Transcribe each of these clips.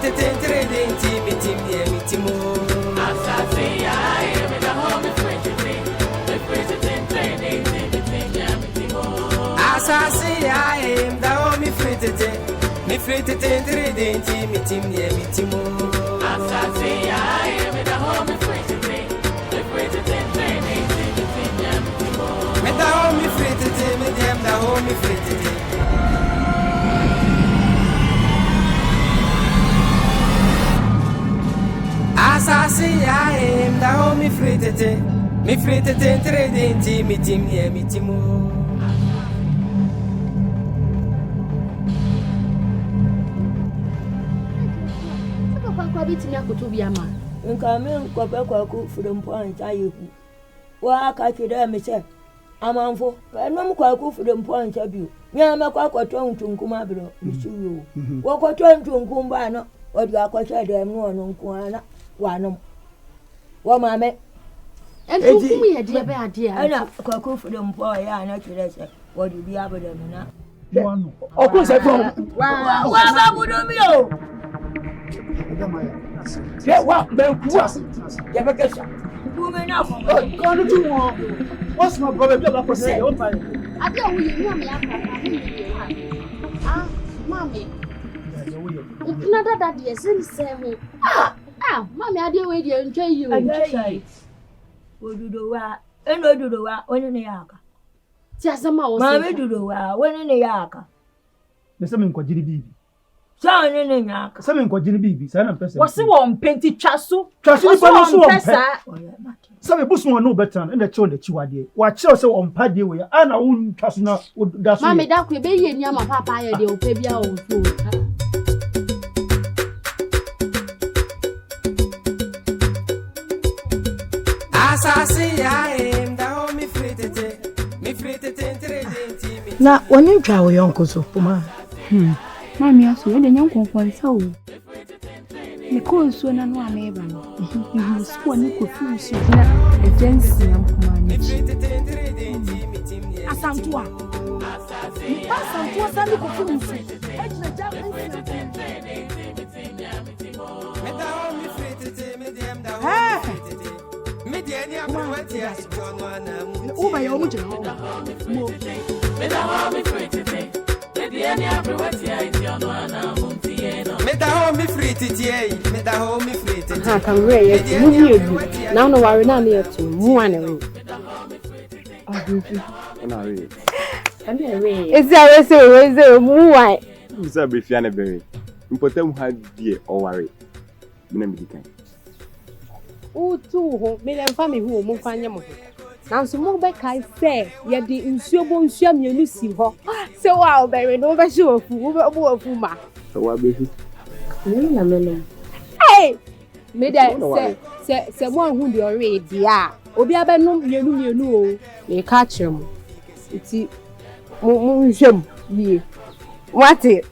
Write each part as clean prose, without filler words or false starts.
free to enter the intimate. Asaase Yaa, me da home free to enter the intimate. Asaase Yaa, da home free to enter the intimate. Asaase Yaa, me da home free to enter the intimate. Me da home free to me dem da home free to. Asaase Yaa, da home free to enter the intimate. Kwa biti mi akutubi ama. Nka me nkɔpɛ kwaku from point ayeku. Wa ka twede me se. Amanfo, enom kwaku from point abio. Mi amakwa kwatɔ ntunkum abro, mi suyo. Wo kwatɔ ntunkum ba no, wo di akwatɔ dem no ono nko ana wanom. Wo maame. Ntunkum ye de be ade a. Ana kwaku from point ya na twede se. Wo di bi abodam na. Okun se from. Wa ba budo mi o. Yeah, what? Yeah, but guess Woman up. Go to one. What's my brother? You're not for sale. I don't know me ah, mommy. Another that yes, and say me. Mommy, I didn't wait and enjoy you. What do the wa? And what do the wa? When in the yaka? Just a mouse. Mammy do the wa? When in the yaka? The same in Kwadwo. Son in the yaka. Some in Kwadwo, son person. What's the one painted chasu? Chasu Pesa. Some books will know better and the children that you are there. Watch also on paddy way, and I won't trust now. Mammy, that could be in Yama Papa, they'll pay your own food. Asaase Yaa, da home free to enter the intimate. Na wani twa wo yonko so puma. Mami aso e de nyanko kwansa o. Ne ko so na no ameba no. Ihu so ni ko fi so na agency am kuma ni. Asantua. Asantua sani ko fi so. E jina ja Me da home free to me dem da home free to. Me de ani akwati as John wana mu. O ba yo mu jina ho. Me da home free to me de ani akwati as John wana mu tieno. Me da home free to me da home free to. Ha kan re ye mu bi. Now no worry na me to mu wan re. Ona re. Kan re. Ese mu wan. Bisa be fia na be. Important ha die o worry. Me na me dikan. Utu ho me dem fa me hu mo kwanye mo. Nanso mo be kai se ye di nsuo bo nsuo mienu si ho. Se wa obere no be shi ofu, wo be ofu ma. So wa be fi. Ni na mele. Hey! Me de se mo hu di ore dia. Obi abenum mienu o. Me ka kyerem. Iti mo nhwem ye. What it?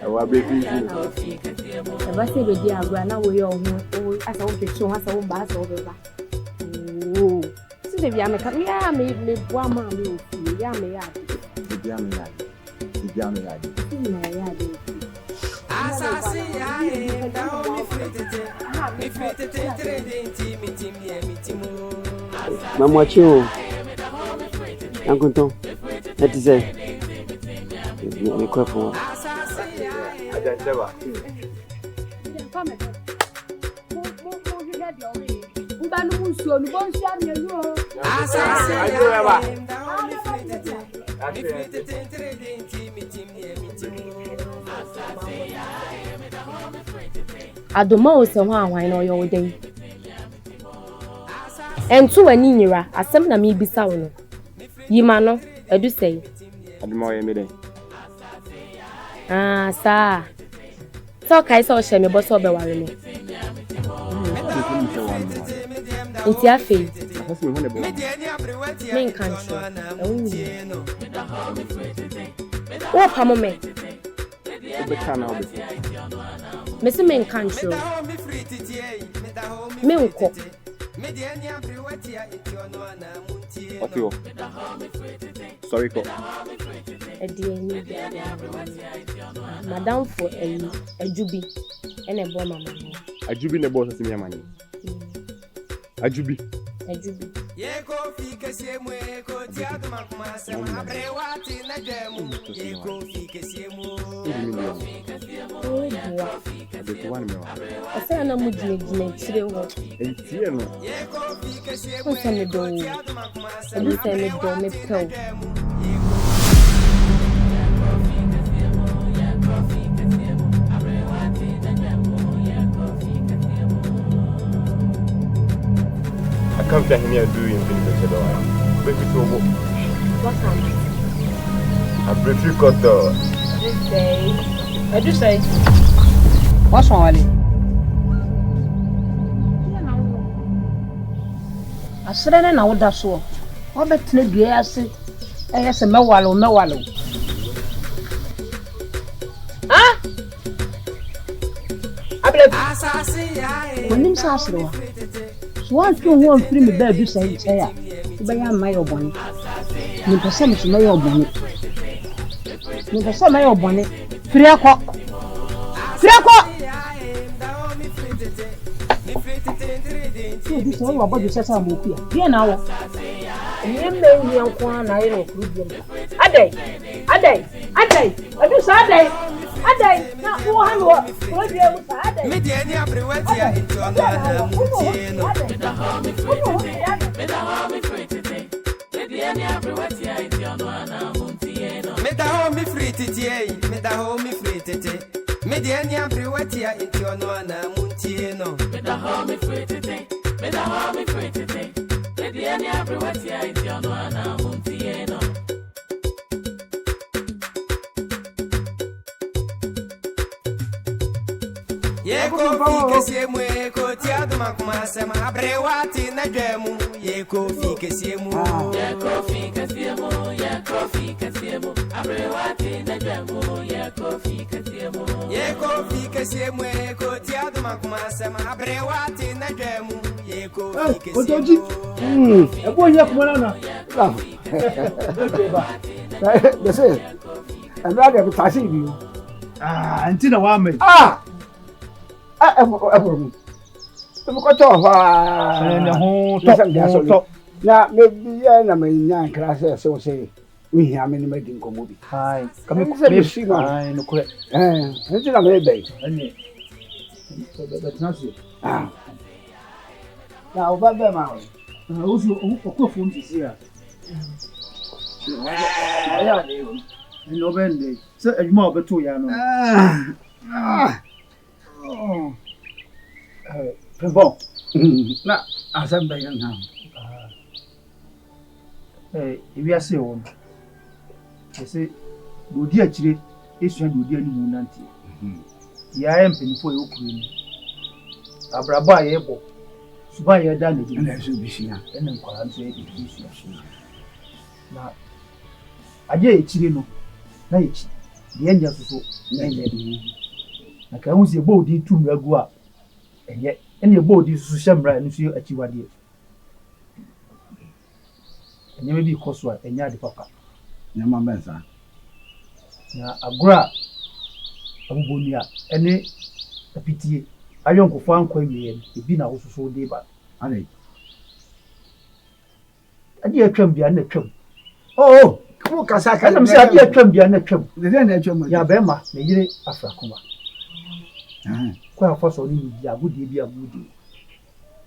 Wa be fi. Eba se be dia agura na wo ye ohun asa wo petu asa wo ba asa wo be ba. Oh. Si de bia me ka ya me boa ma me ofi ya me ya. Bia me ya. Na ya de. Asaase Yaa, da home free to enter the intimate. Mamwachi o. Yankunto. That is it. Me kwefo. Ajanteba. Mbanu muso ni bon sia mienu o. Asaase Yaa, da home free to enter the intimate. Adoma o se ho anwan na oyo den. Entu wani nyira asem na me bisa wo no. Yima no edu sei. Aduma o ye me den. Sa. So kai so she me boso be ware me. Nti afi. Me nkancho. O pamo me. Me se me nkancho. Me nko. What you? Sorry, ko. Madam for a jubi and a bomb. A jubi ne boss asimi amani. A jubi. Yeko fike siemu eko tiado makuma sema abrewati na demu. Yeko fike siemu. Asa na mujine chire wo. Entie no. Yeko fike siemu eko tiado makuma sema abrewati na demu. I come to him here doing things that you don't. Baby, to what? What's happening? I prefer cut the. I just say. What's wrong, Ali? I said, I know what that's all. What bet the gas? I guess a mewalo. Huh? Asaase Yaa. When him says so. One thing won't free me there, do say, by my own bonnet. You percent to my own bonnet. You percent my own bonnet. 3 o'clock. 3 o'clock. You say about the set of movie. Here now. You may be on one eye of Ruben. A day. I do Saturday. A day. Now, who have what? What do you have? Mediani abrewati ya itono na mutieno. Meda homi free tete. Mediani abrewati ya itono na mutieno. Yeko fike siemu eko tiado makuma sema abrewati na demu. Yeko fike siemu abrewati na demu. Yeko fike siemu eko tiado makuma sema abrewati na demu. Yeko fike siemu. Ebo nya kuma na. This is. I'm not able to see you. Antina wa me. Everyone. I'm going to talk. Now, maybe I am in class, so say we have many making comedy. Hi. Come here, see my. I no correct. It's not very big. That's not it. Now, what the man? Also, who phone is here? No bende. So, you more beto ya no. Bon. Na asamba yana. Ibi ase won. Ese dodi akire, esu dodi animu nanti. Ya empenifo e okuru ni. Abrabo ayebo. Suba ye da na ji. Na so bisia. Ene nkwara nso e bisu aso. Na aje ekire no. Na echi. De enya soso na enya. Na ka hu se bo di tum agu a. Enye ene bo di soso hyamra no so achiwade. Enye me bi koso a enya de papa. Nyama bensa. Na agura abubonia ene apitie ayonkofo ankwa miye ebi na wososo de ba. Ale. Ade atwam bia na twam. Oh, ko kasa ka. Ana mse ade atwam bia na twam. De na atwam. Ya be ma na yire afrakoma. Kwa afoso ni bia agudi bia agudi.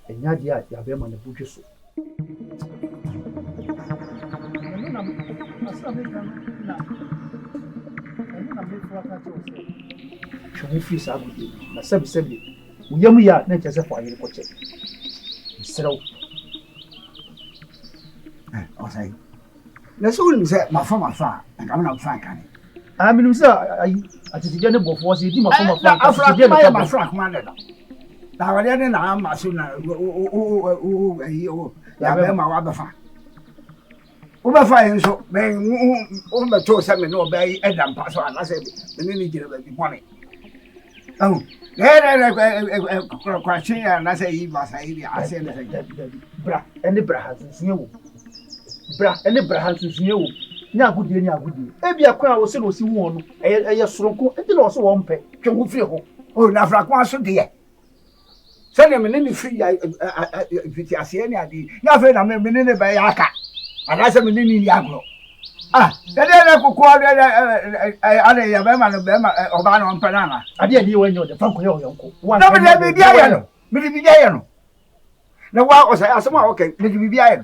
Enya dia ya be ma na budwe so. Shofi sagudi na sebi uyemu ya na chese kwa yire koche. Sero. Osai. Na so ni se mafa nka na fa kan. Aminu se atitije ne bofo se di mafa atitije ne mafa kuma na da. Na wale ne na ma so na ya be ma wa be fa. Wo be fa yin so be wo be to se me no be edam pa so ana se me ni jire be bi bone. Oh, question and I say, I say, bra, any brahans new. Bra, any brahans new. Nya good day, nya good day. Ebi akwa wo se no si won no. Eye soronko, enti na so won pe. Twe ho fie ho. oh, na frakwa so de. Send me ni free fiti ase ni ade. Na fe na me ni ne ba ya aka. Ana se me ni agro. Ah, na kokko ale ya be ma no be ma oba no mpana na. Ade ni wanyo de fanko ye oyonko. Na me be bia ye no. Me bi bia ye no. Na wa o say asema okay, me bi bia ye no.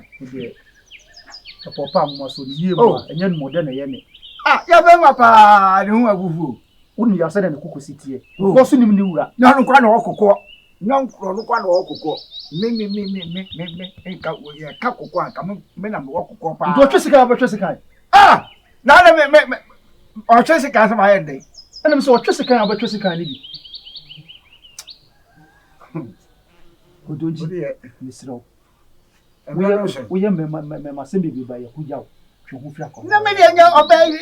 Papa mo so ni ye mo enye no modern ye ne. Ah, ya be ma pa ni hu agufu. Unu ya se na kokko sitie. Wo so nim ni wura. Na no kwa na okokko. Nyon kro no kwa na okokko. Me enka wo ye ka kokko anka me na me okokko pa. Ndo twesika ba twesika. Ah! Na na me o twesika sama ye ndai. Ana me so o twesika ba twesika ni bi. Odonji misro. We ye me sembe bi ba ye kujaw. Twe ho fi akọ. Na me de nya obey.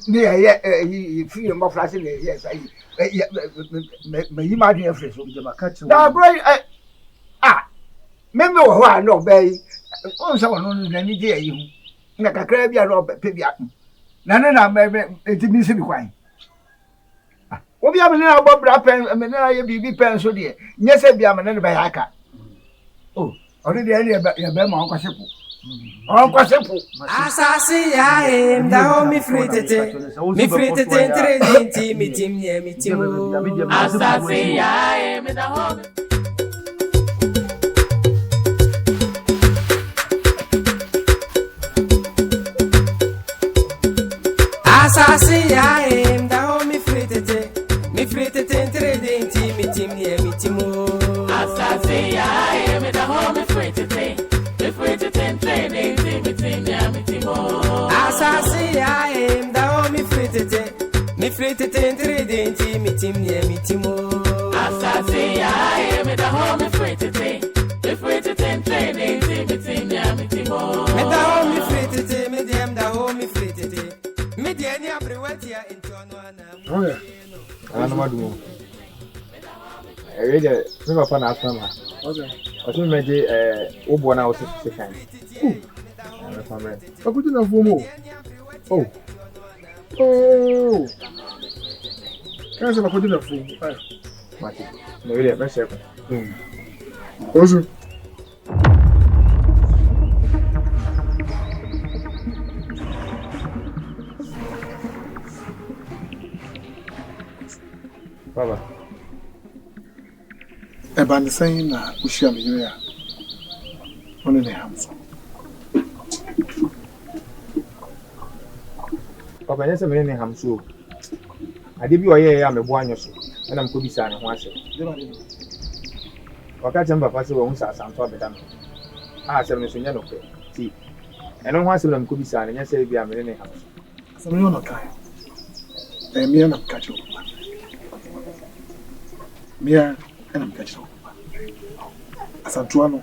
Ni ye fi mo flash ni ye sai. Me yi ma de fresh o je ma ka che. Na bro me wo ho na obey. O se wono na ni je yi hu. Na kakra bia na pe bia. Na me etimi se bi kwan. Obi am na agbo bra pen me na ye bibi pen so de. Nye se bia me na be ya aka. Oh, ori de ya be ma onko sepu. Onko sepu. Asaase Yaa, da ho mi fritete. Mi fritete entre mi timo. Asaase Yaa, me da ho. Asaase Yaa, da ho mi fritete. Mi fritete entre mi timo. Asaase Yaa, me da ho mi fritete. Mi fritete entre mi timo. Asaase Yaa, da ho mi fritete. Mi fritete entre mi timo. Asaase Yaa, me da ho mi fritete. Mi fritete entre mi timo. Me da ho mi fritete, me dem da ho mi fritete. Me de any abrewatia into no Oh yeah. Ana madu. Ereje, me papa na asama. Okay. Otu meje obo na osi se kan. Ana famre. Akuti na fomo. Oh. Oh. Kansa akuti na fomo. Ai. Mati. No ile be se ko. Ozu. Baba. Eba ni saying na ushia me ya. One ne hamso. Papa nyese me ne hamso. Ade bi oye ya me bo anyo so. Na mko bisa ne ho ase. Wakati papa se wo hunsa santo abeda no. Ah se me so nya no pe. Ti. Eno ho ase na mko bisa ne nyese bi a me ne hamso. So me no kai. Me na kacho. Mia ana mkacho. Asantuano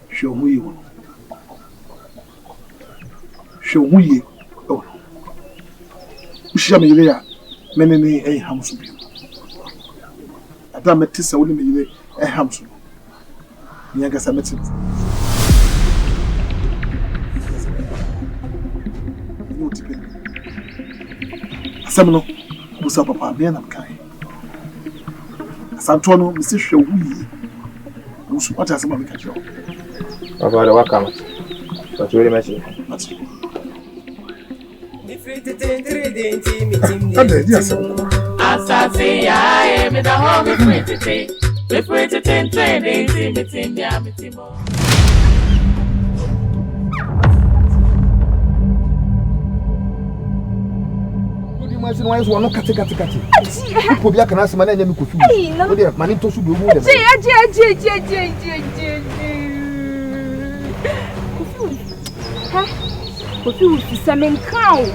shohuyi wono. Shohuyi oh. Ushia me yele ya menene hamso bi. Ata metisa woni me yele hamso. Mia gasa metisa. Asamno busa papa me na mkai. Asantuano mi se hwe wuyi. Musu what asema me kacho. Papa da wakama. But you really messy. Asaase Yaa, me da ho mi fritete. Mi fritete entre mi timo. Imagine why is one no kati. People be akana asema na nya me kofi. O de mani to so bi omu de. Kofi ufi semen crown.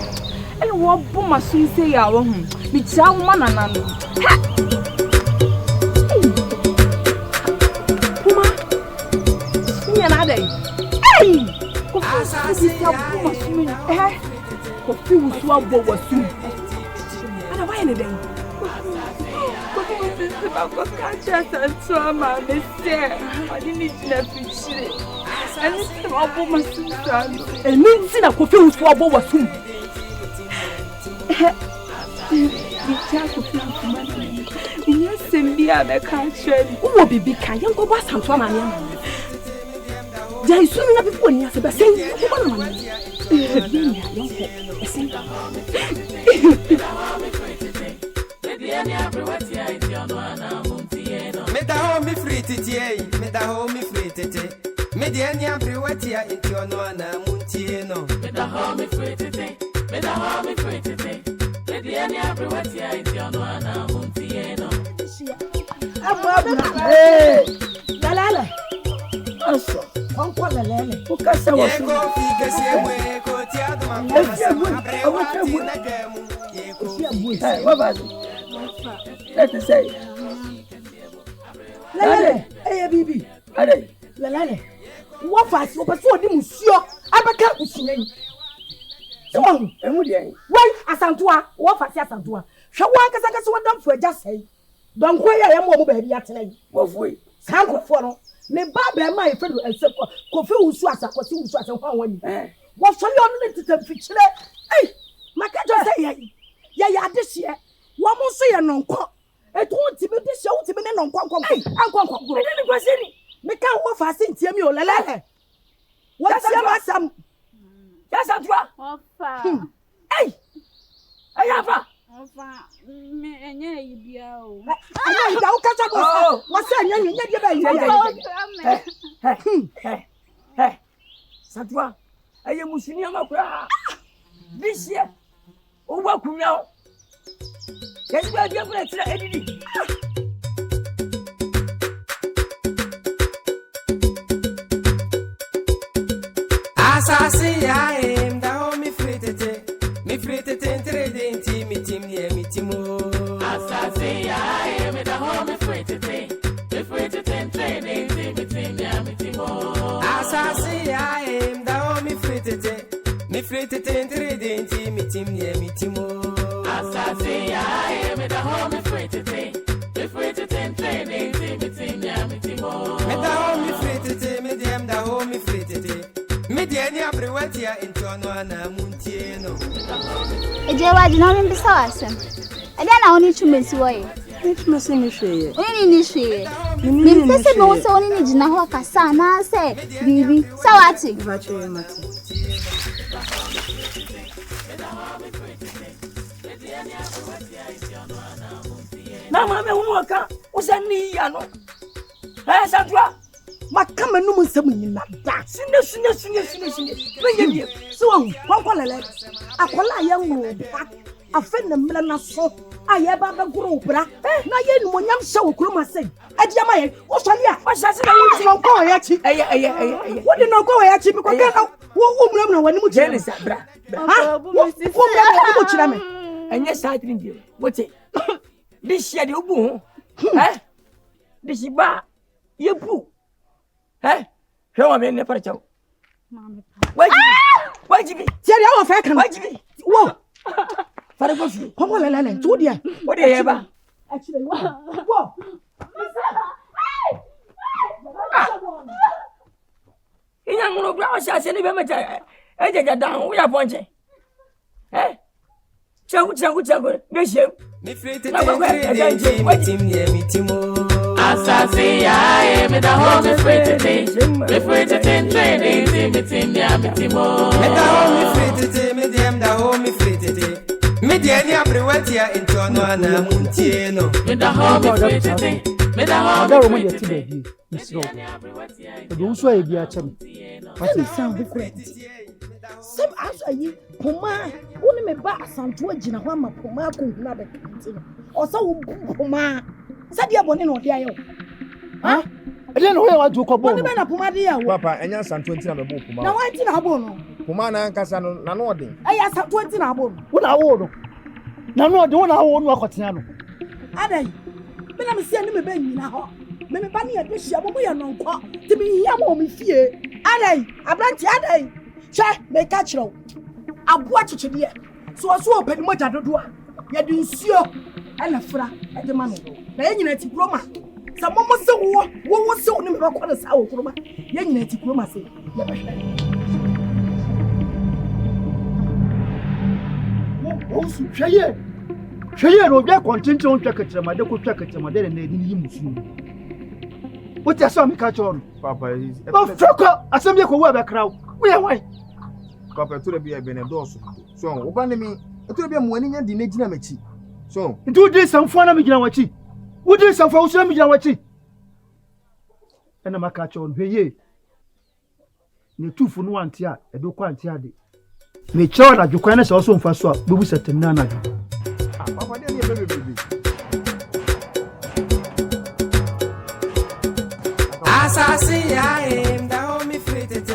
Ele wo bo masun se ya wo hu. Mi tia wo manana no. Ha. Puma. Nya na dai. Hey! Kofi se ya bo masun. Kofi ufi wa bo wasu. Ana why ne dai? Kofi catch us and so I'm a mistake. I didn't know if and it's about my sister. And means in a coffee with what was soon. The child of money. Yes, and the other country. Who will be big? Can you go back and try my name? There is soon enough people in your saying, Meta home me free titi, meta home me free titi. Mediania privatia into your nona muntieno. Meta home me free titi, meta home me free titi. Mediania privatia into your nona muntieno. Hey, Dalala. Also, Uncle Lele, who can say what you want? Let us say, Lele, hey, baby, Lele, what fast, what for the monsieur? I can't be seen. So, and would you? Why, Asantua, what fast Asantua? Shall one Casacas what done for just say? Don't quay I am more baby at night. What way? Sanko for me, Baba, my friend, and so confused was a question was a 1 year. What shall you need to picture? Hey, my cat say, yeah, this year. One more say a non-co. It won't be this show to be a non-co. I didn't go any. Make out what fast in Timmy or Lala. What's your some? Yes, I'm trying. Hey, I have a. I don't catch up. What's that? Hey, Sadra, I am Musinama. This year, over now. Yes, we are different. Asaase Yaa, da ho me free tete trading team mo. Asaase Yaa, me da ho me free tete trading team mo. Asaase Yaa, da ho me free tete trading team mo. Asaase Yaa, me da ho me free tete trading team mo. Me da ho me free tete, me dem da ho me free tete. Mediania privatia into Anna Muntieno. A Jawad not in the sauce. And then I only to miss way. Which must in the shade. Only in the shade. Mrs. Bones only need Nahoka Sana say, Bibi, Sawati. Now, Mamma Walker was a knee, I know. As I drop. Ma kama numu nsemu nyina da sine so kwakwalele akwala ya nwo afa na mla na so aye ba ba guru bra na ye nu monyam hye okuruma sei adia ma ye wo sole a o hyase na wo ti nko ya chi wo di nko ya chi bi kwa ka wo mram na wani mu chi ne sa bra ha wo mram na mu chi na me enye sa trin dio wo ti bi hye de obu ho bi si ba ye bu show me in the parcho. Why, Jimmy? Tell you how fast. Why, Jimmy? Whoa! Faragosi, come on, Lana, to dear. What do you ever? Actually, whoa! In a mono glass, I said, I get down. We are pointing. Eh? Chagu, miss you. Me free to Asaase Yaa, me da ho me free tete trading team mo. Me da ho me free tete, me dem da ho me free tete. Me diania privatia into Anna Muntieno. Me da ho me free tete, me da ho me free tete. Misro. Do so e bi a chem. What is sound different? Some answer you, Poma, only me ba asanto agina ho ma Poma ko huna be kiti. O so Poma. Sadia boni no dia yo. Ha? Ele no we wa ju ko bo. Boni be na Poma dia wo. Papa, enya santo nti na me bo Poma. Na wa nti na bo no. Poma na Nkasa no na no odin. Aya santo nti na bo no. Wo na wo no. Na no odin wo na wo no akotea no. Adai. Me na me se ni me be nyina ho. Me ba ni e de hia mo ye no nko. Ti me hia mo me fie. Adai, abranti adai. Che, me ka kiro. Aboa chichide. So opani mo jadodo a. Ye di nsuo. ana fra ade ma no na ye nyina ti kroma sa momo se wo se oni me ba kwa sa wo kroma ye nyina ti kroma se ya ba wo su hweye no bia kontintin on twakatrama de ko twakatrama de na edi yi musu what you saw me catch on Papa is but fuck assembly ko wo be kraw we why Papa to be a benedos so oba ne me to be mo ani nya di na gina machi so do this samfo na me gina wachi wo dis samfo wo so me gina wachi ena ma catch on hweye ne tufu no ante a e do kwa ante ade me chewa na dwokwan na so so mfa so a bebu setem na na Papa dey baby Asaase Yaa da o mi fritete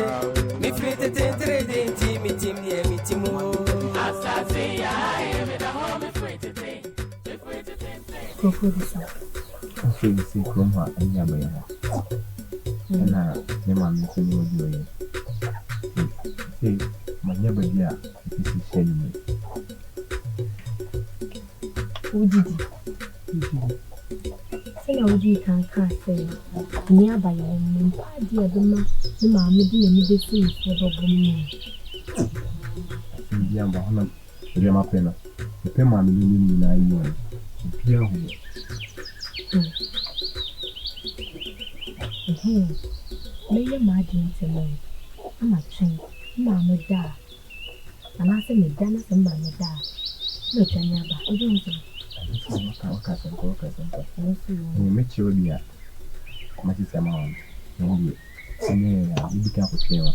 trade mi tim Asaase Yaa da o mi fritete Professor si kroma anya ba ya na ne ma mi so ni obi oye si manya ba dia si sheni me Ujidi Sena uji kan say ni abaye mo pa dia do ma ni ma me di ni be si so do bo mi dia ba hona dia ma pena pe ma mi ni na yi wa pia ho me ye ma di ntemo ama twen ma mo da ana se me da na se ma me da no tanya ba ojo nso ni mechi odia mati sema wan ndio sine ya bidika kuchewa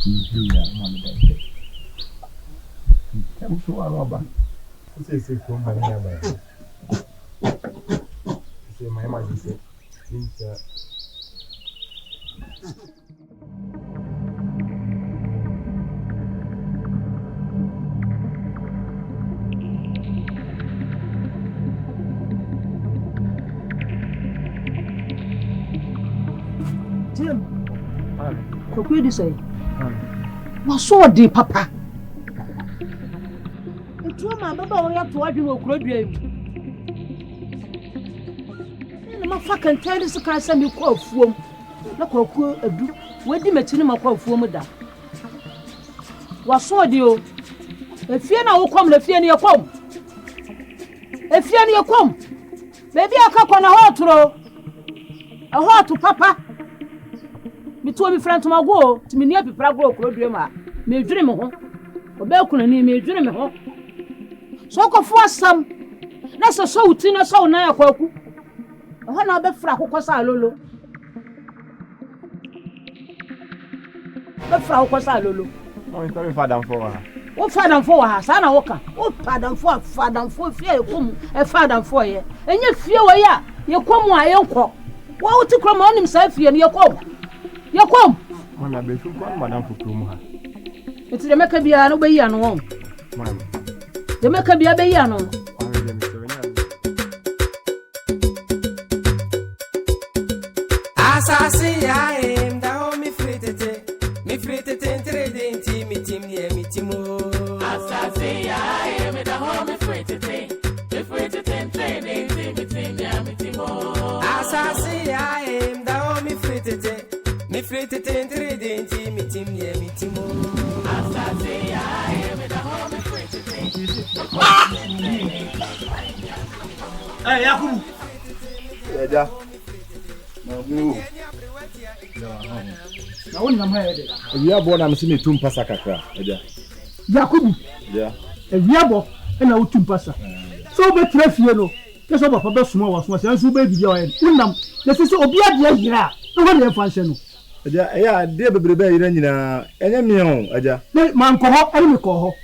hivi ya mama dai kama sio roba sisi kwa manya ba sisi mama dise ninja So quid you say? Ma so di papa. Etu ma baba wo ya to adwe no kurodua yi. Ni ma fa kan tell this kan say me ko afuom. Na ko adu. Wadi matini ma ko afuom da. Wa so di o. Efie na wo kom na fie ne yekom. Efie ne yekom. Baby aka ko na ho toro. Ho to papa. Me to me friend to my go to me near pipra go kurodua ma. Me dwene me ho. Obekuna ni me dwene me ho. So ko fo asam na so uti na so na yakwaku ho na obefra akokọ sa lolo befra akokọ sa lolo o ntori fadam fo wa o fadam fo wa ha sa na woka o fadam fo fie ekom e fadam fo ye enye fie wo ya yekom a yenkọ wo uti kroma onim sa fie ne yekom mama be fu ko madam fo krom ha eti de meka bia no be yi anu won mama de meka bia be yi anu Asaase Yaa da o mi fritete trade mi tim Asaase Yaa da o mi fritete trade mi tim Asaase Yaa da o mi fritete trade mi tim Asaase Yaa da o mi fritete Yakubu Eja na woni na ma de ewia bo na mse metum pasa kakra eja Yakubu ja ewia bo na wotum pasa so be trafie no ke so papa be suma wa suma se anso be bidia wa wonam na se obi ade ahira no ho na fa hye no eja ya de bebrebe ayira nyina enye mi ho eja man ko ho ene me ko ho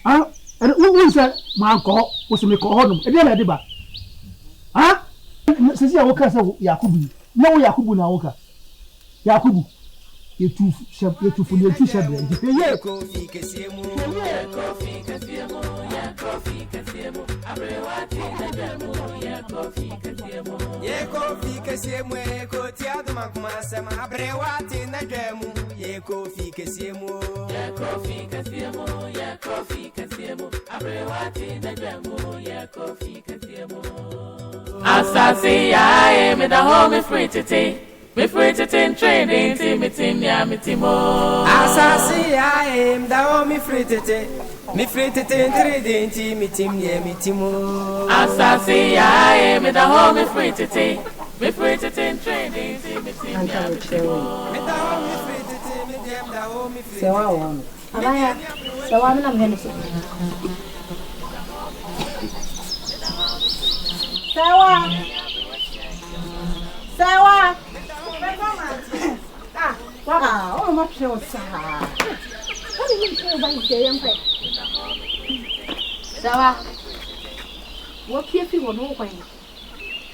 ah ene wo se man ko ho wo se me ko ho no e de na de ba ah se si ya wo ka se Yakubu na wo Yakubu na wo ka Yakubu yetu funie tu shebre ye kofi kesiemu abrewati na demo ye kofi kesiemu ko tiadu makuma sema abrewati na demo ye ye kofi kesiemo ye kofi kesiemo ye kofi kesiemo abrewati na dwemo ye kofi kesiemo Asaase Yaa me da home free tete me free tete in training team ya mitimo Asaase Yaa me da home free tete me free tete in training team ya mitimo Asaase Yaa me da home free tete me free tete in training team ya mitimo me da home free tete me dem da home free Sewa won. Abaya. Sewa me na me so. Sewa. Sewa. Oh, my child, What do you feel about the young person? Sewa. What keep you no point?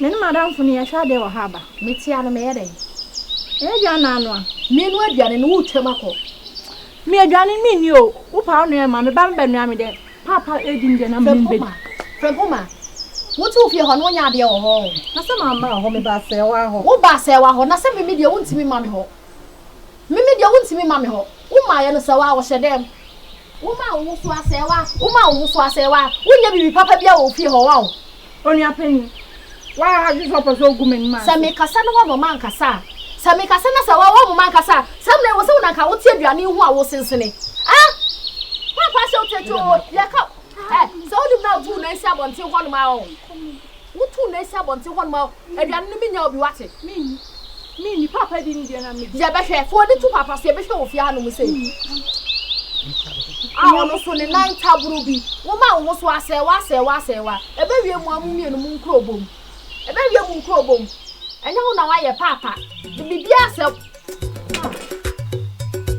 Nene madam funi ya shade wa haba. Meti ano me yede. E jana anwa. Me no aduane no utwemako. Me aduane mi ni o. Wo pa no e ma me ba mba nua me de. Papa edin de na me mbe. Frempoma. What you feel on one yard or home? Na se mama ho me ba sewa ho. Wo ba sewa ho na se me de wontimi ma me ho. Me de wontimi ma me ho. Wo ma ye no sewa wo hyedem. Wo ma wo so asewa, wo ma wo so asewa. Wo nya bibi papa bia wo fie ho wa wo. Oni apeni. Wa ha ju so paso gumen ma. Se me kasa no wa mama nkasa. Se me kasa na sewa wa mama nkasa. Sam na wo se wo na ka wo tie aduane hu a wo sensene. Ah! Papa se o techo ya ka so do now do na isi abonte ho no ma o. Wo tu na isi abonte ho no ma. Aduane no binya obi wate. Me papa di ni de na me. Ya be hwe fo de tu papa so ye be hwe wo fi ha no mu sei. Ah no so ne nan taburu bi. Wo ma wo so asewa. E be wie mu amu mienu mu nkrobom. E be wie mu nkrobom. Enya ho na wa ye papa. Bibi ase.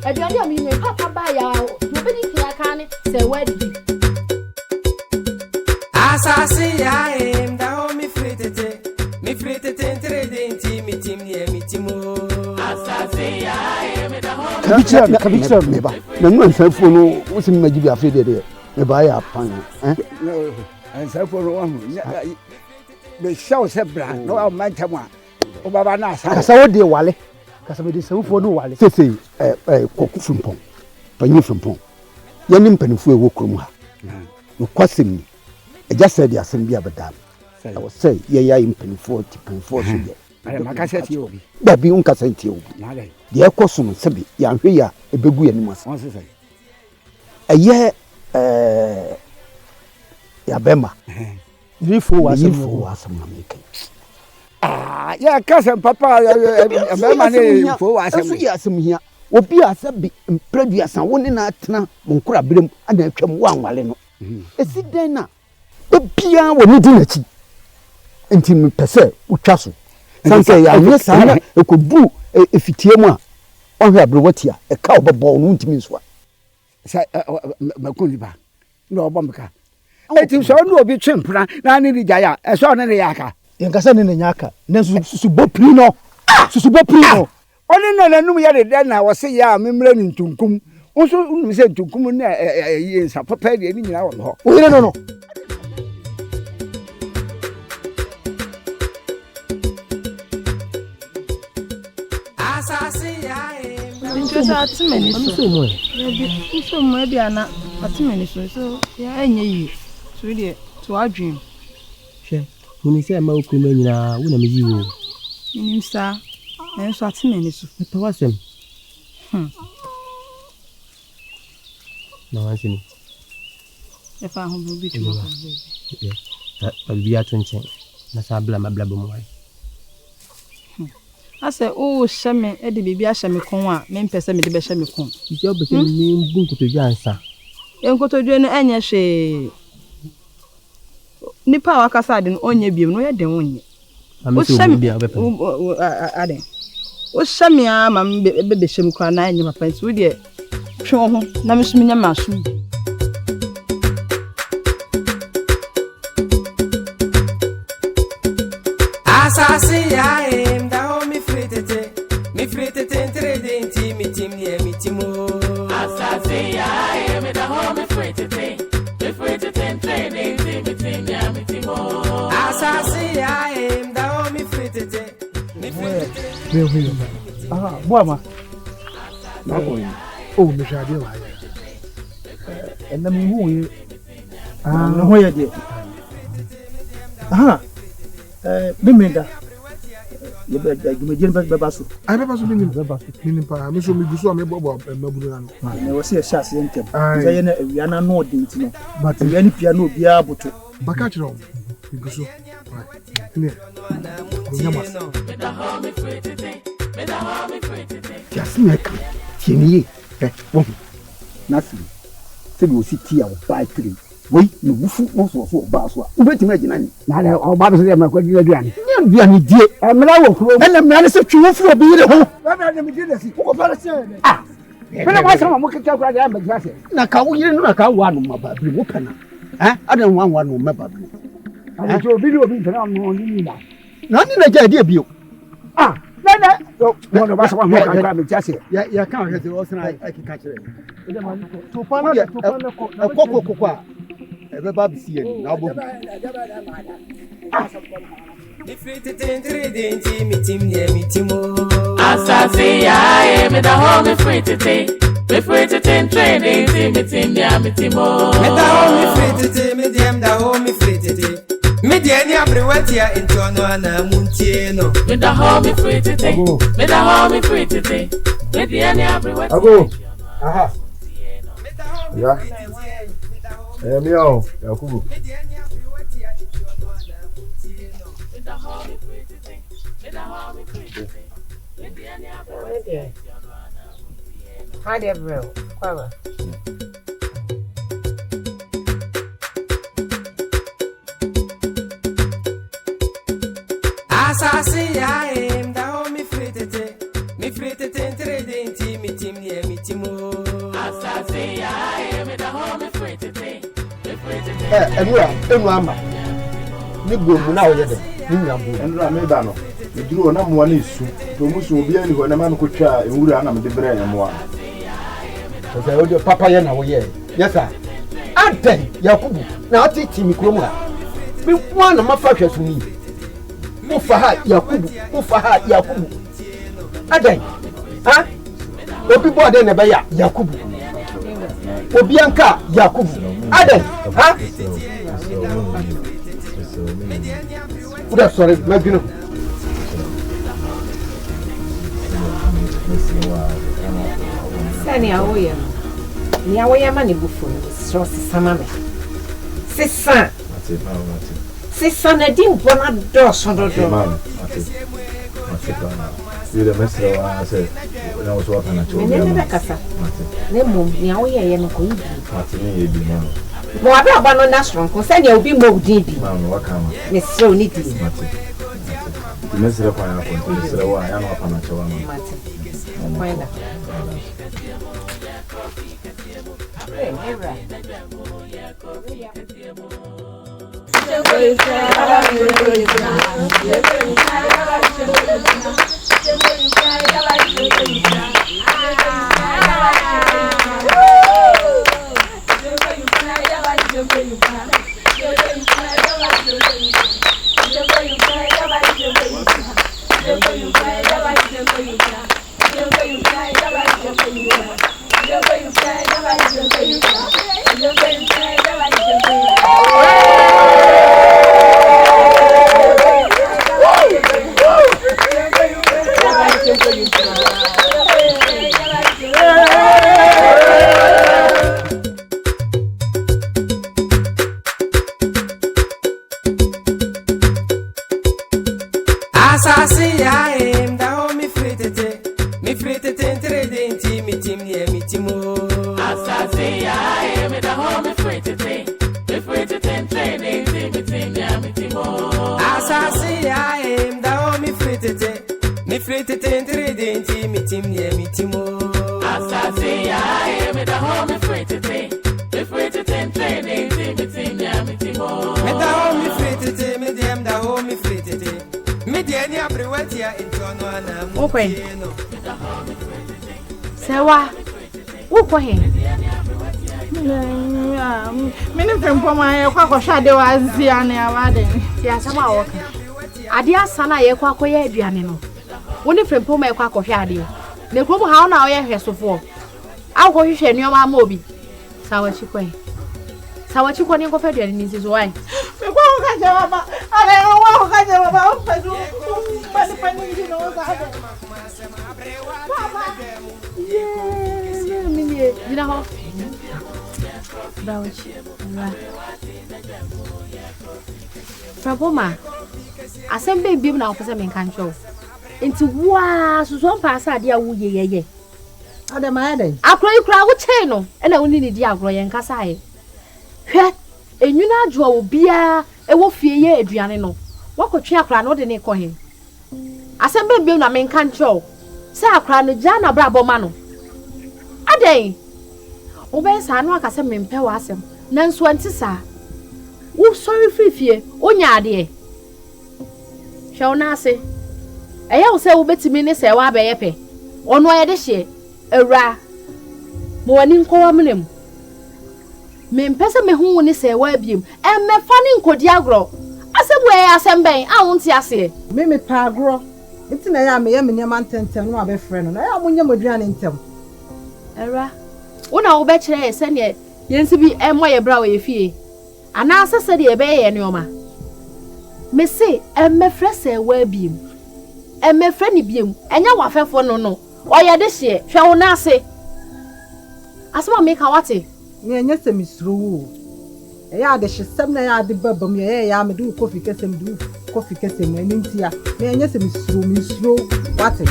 Aduane am yi papa ba ya. Wo be di kia ka ne se wadi. Asaase Yaa da ho me free tete trade team ya mitimo Asaase Yaa me da ho Kabichira me ba. Na nwa nsafo no wosim magibi afede de. Me ba ya pan. Nsafo no wa hu. Me shaw se bra no wa mantam a. O baba na asa. Kasa wo de wale. Kasa me de nsafo no wale. Sese koku fumpon. Panyi fumpon. Ya ni mpanifo e wo krom ha. No kwasem ni. Eja said the assembly abadam. I was say yeah impanifo so de. I makasa ti obi. Da bi unkasa ti obi. De ekoso no sebi ya hwe ya ebegu ya nimas. Won se say. Eye ya bema. Rifo wasam na make. Ah, ya kasa papa bema ne fo wasam. Asu ya asem hia. Obi asabi mpredua san woni na atena monkura berem ana atwam wanwale no. Esi den na obia woni di nachi. Enti mpese utwa so. Sanse ya nyesa na ekobu efitie mu a ohwe abrewatia e ka obebo no ntimi nso a. Sa makoni ba. Na obomka. Eti so no obi twempra na ne rigya ya e so ne yaka. Yenkasa ne nyaka na susubo pri no. Susubo pri no. Oni na nanum ya de na wo se ya memra ni ntunkum. Unso unum se ntunkum na yensa papa de ni nyina wo no. O yire no. Asaase Yaa Njosa atimeni so mo e bia na atimeni so ya enye yi so de to adwin hwe huni se ma okuma nyina wo na me yiwo nim sa na so atimeni so to wasem na wansini e fa ho bi to ko be bi atonchen na sa bla ma bla bo mo ase o shame e de bibia shame kon a me mpese me de be shame kon ije obeke me mbu nkotodwe ansa nkotodwe no enye hwe nipa wakasa de no onye biem no ye den onye o shame bia obepe ade o shame a ma be shame kwa na enye papa nti wo de hwe ho na me so nya maso Asaase Yaa da ho me free tete trade team ya mitimo Asaase Yaa me da ho me free tete trade team ya mitimo Asaase Yaa da ho me free tete Boama. Oh, me shall do. And then who you? No, where did? Aha. Bimenda. You better give me Babasu. I never saw him meaning pa. Me so me busu am ebo mabulu na. Me was here chance ntem. Say na we are no dint no. But we any piano bia boto. Baka chiro. Me busu. Ne. Just make tieni wo. Nasi. Se bi o si ti a o buy 3. Wei no wufu no so ba so. Ubeti ma gina ni. Na le o ba do se ma kwadi aduane. Ni aduane die. E mra wo kuro. E na mra ne se twi wufu obi re ho. Na na me die desi. Wo fa se. Ah. Pena wa se mo keka kwadi am gina se. Na ka wo yire no na ka wo anu ma ba bi wo pena. Adan wan wan no ma ba bi. Ani jo bi ni obi pena no ni na. Na ni na ja die bi o. Ah. Na no ba se wa mo ka kwa me jase. Ya ka o se o se na akika kire. Tupana ko ebe ba bi sie ni na bo Asaase Yaa me da home free today. Me free to ten trading meeting ya mitimo. Me da home free today, me dem da home free today. Me de any abrewatia into no na muntieno. Me da home free today. Me da home free today. Me de any abrewatia. Ago. Aha. Ya. Miao, Yakubu. Hi there, bro. Kwaba. Asaase Yaa da home free today. Me free to ten trading meeting ya mitimo. Asaase Yaa me da home free today. enu ama ni gomu na oye de ni nyambo Enra me da no. Eduru na mo na isu. To musu obi ani ho na ma no ko twa ewura na me de bere ya mo a. so o de papa ye na wo ye. Yes sir. Ante Yakubu na ati timi kromu a. Bi kwa na mafa hweso ni. Mo fa ha Yakubu, mo fa ha Yakubu. Adan. Ha? Obi board na be ya Yakubu. Obi anka Yakubu. Adan. Ha? Uda sorry, my gino. Sani awoya. Ni awoya mani bufu. So sisama me. Sisa. Sisa na din bona do so do do. Ile mesra wa se na wo so kana cho. Ne be kasa. Ne mum ni awoya ye no ko yi. Ati ni ye bi ma. Mo abi aba no na strong ko sani obi mo din bi. Ma no waka ma. Ne so ni di. Ti mesra kwa ya ko. Mesra wa ya no kana cho wa ma. Kwenda. Hey, right. Asaase Yaa da home free today. Me free to ten trading meeting ya mitimo. Asaase Yaa me da home free today. Me free to ten trading meeting ya mitimo. Asaase Yaa da home free today. Me free to ten trading meeting ya mitimo. Asaase Yaa me da home free today. Me free to ten trading meeting ya mitimo. Me da home free today. Me dem da home free today. Me de any abrewatia into no na. Okay. Sewa. Uko he? Mini tempo ma ye kwa hwade wa azia ne awade. Ya sama woka. Ade asana ye kwa koye aduane no. Woni frempo ma ye kwa hwade. Ne krom ha na oye hwesofo. Akọ hwehwe nneoma ama obi. Sawachi kwen. Sawachi kwen ni nkofo aduane ni nsiso why? Me kwa ka je baba. Ale wa ka je baba. O pedu. Pani ni no za. Baba. Mini dina ho. Sawachi. Fraboma. Asembe biem na ofese me kan cho. Enti wa suso mpa asa ade a wo yeyeye. Ade ma ade. Akra wo che no, e na woni ni di agro ye nkasa ye. Hwe, enwuna adwo wo bia e wo fie ye aduane no. Wakotwe akra no de ne kɔ he. Asembe biem na me kan cho. Se akra no gya na bra boma no. Ade. Obe sa no akase me mpe wa asem. Nanso anti sa. Wo sorry fie onya ade. Hwe wo na ase. Eya wo se wo betimi ne se wa abeye pe. Ono ye de hye. Ewra. Mo wani nkowa mnem. Me mpese me hu ni se wa biem. E me fa ni nkodi agro. Asem we asemben a wonti ase. Me pa agro. Enti na ya me ye me nyama ntentem no abefre no. Na ya mo nyama duane ntem. Ewra. Wona wo be kire se ne yensi bi e mo ye bra wo ye fie. Ana asese de ye be ye neoma. Me se e me frɛ se wa biem. E me frɛ ni biem. Enya wa fefo no. Oya de hye hwe wo na ase. Asema me ka wate. Me enya se misro wo. Eya de hyesem na ya de babam ye ya me du kofi kesem du kofi kesem eni ntia. Me enya se misro wate.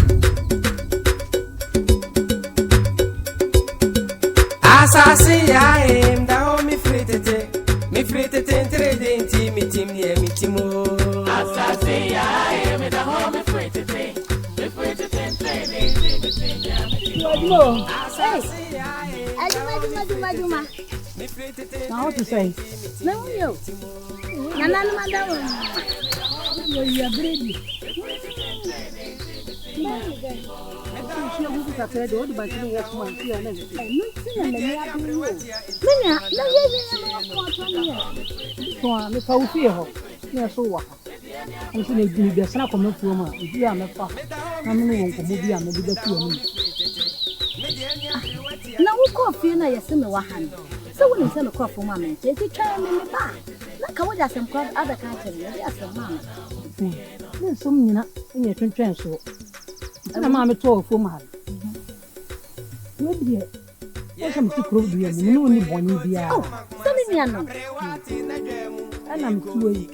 Asaase Yaa da me fritete. Me fritete entre denti mi tim nie mi timo. Asaase Yaa me da me fritete. Me fritete entre denti mi tim nie mi timo. Asaase Yaa. Ajuma. Now what to say? No yo. Nana madam. You are ready. Na wo coffee na yese me wa han. So when you say me coffee mama, je try me ba. Na ka wo ja sem kwa ada ka tell me, ya sem mama. Na so nyina, nye twentwen so. Na mama to ofo ma. We die. O sam ti pro du ya me no ni boni bia. Oh, so me nya no. Ana mtuwe.